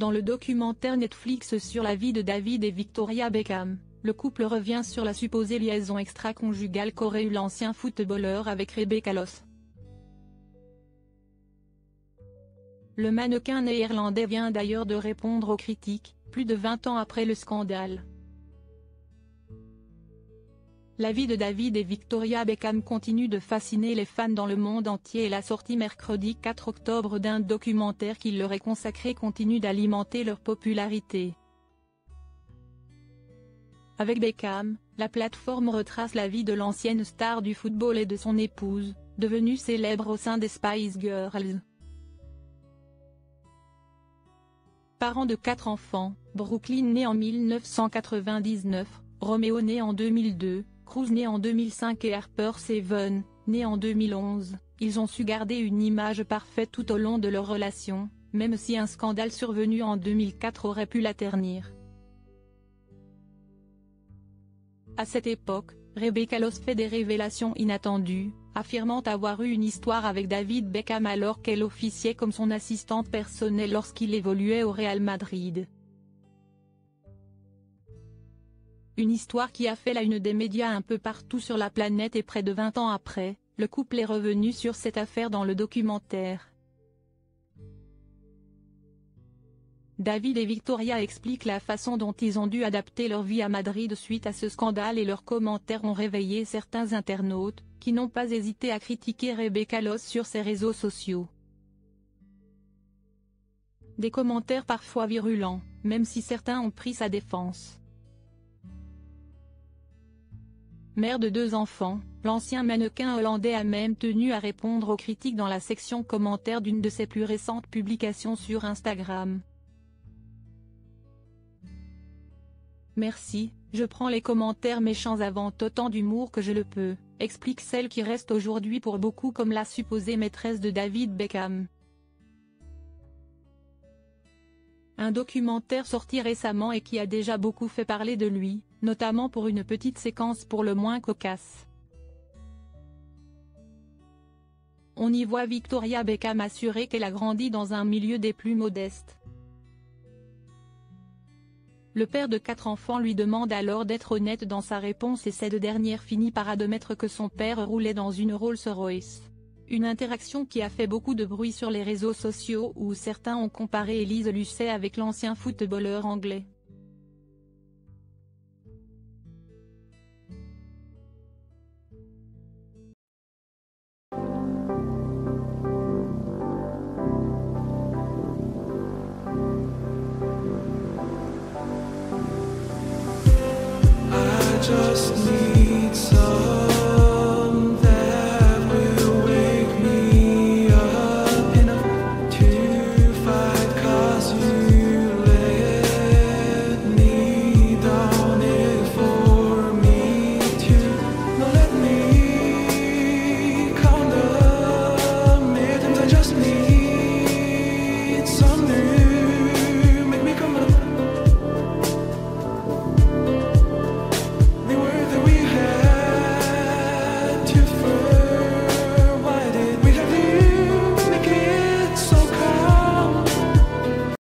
Dans le documentaire Netflix sur la vie de David et Victoria Beckham, le couple revient sur la supposée liaison extra-conjugale qu'aurait eu l'ancien footballeur avec Rebecca Loss. Le mannequin néerlandais vient d'ailleurs de répondre aux critiques, plus de 20 ans après le scandale. La vie de David et Victoria Beckham continue de fasciner les fans dans le monde entier et la sortie mercredi 4 octobre d'un documentaire qui leur est consacré continue d'alimenter leur popularité. Avec Beckham, la plateforme retrace la vie de l'ancienne star du football et de son épouse, devenue célèbre au sein des Spice Girls. Parent de 4 enfants, Brooklyn né en 1999, Romeo né en 2002, Cruz né en 2005 et Harper Seven, né en 2011, ils ont su garder une image parfaite tout au long de leur relation, même si un scandale survenu en 2004 aurait pu la ternir. À cette époque, Rebecca Loss fait des révélations inattendues, affirmant avoir eu une histoire avec David Beckham alors qu'elle officiait comme son assistante personnelle lorsqu'il évoluait au Real Madrid. Une histoire qui a fait la une des médias un peu partout sur la planète et près de 20 ans après, le couple est revenu sur cette affaire dans le documentaire. David et Victoria expliquent la façon dont ils ont dû adapter leur vie à Madrid suite à ce scandale et leurs commentaires ont réveillé certains internautes, qui n'ont pas hésité à critiquer Rebecca Loss sur ses réseaux sociaux. Des commentaires parfois virulents, même si certains ont pris sa défense. Mère de 2 enfants, l'ancien mannequin hollandais a même tenu à répondre aux critiques dans la section commentaires d'une de ses plus récentes publications sur Instagram. Merci, je prends les commentaires méchants avec autant d'humour que je le peux, explique celle qui reste aujourd'hui pour beaucoup comme la supposée maîtresse de David Beckham. Un documentaire sorti récemment et qui a déjà beaucoup fait parler de lui, notamment pour une petite séquence pour le moins cocasse. On y voit Victoria Beckham assurer qu'elle a grandi dans un milieu des plus modestes. Le père de 4 enfants lui demande alors d'être honnête dans sa réponse et cette dernière finit par admettre que son père roulait dans une Rolls-Royce. Une interaction qui a fait beaucoup de bruit sur les réseaux sociaux où certains ont comparé Elise Lucet avec l'ancien footballeur anglais. Just need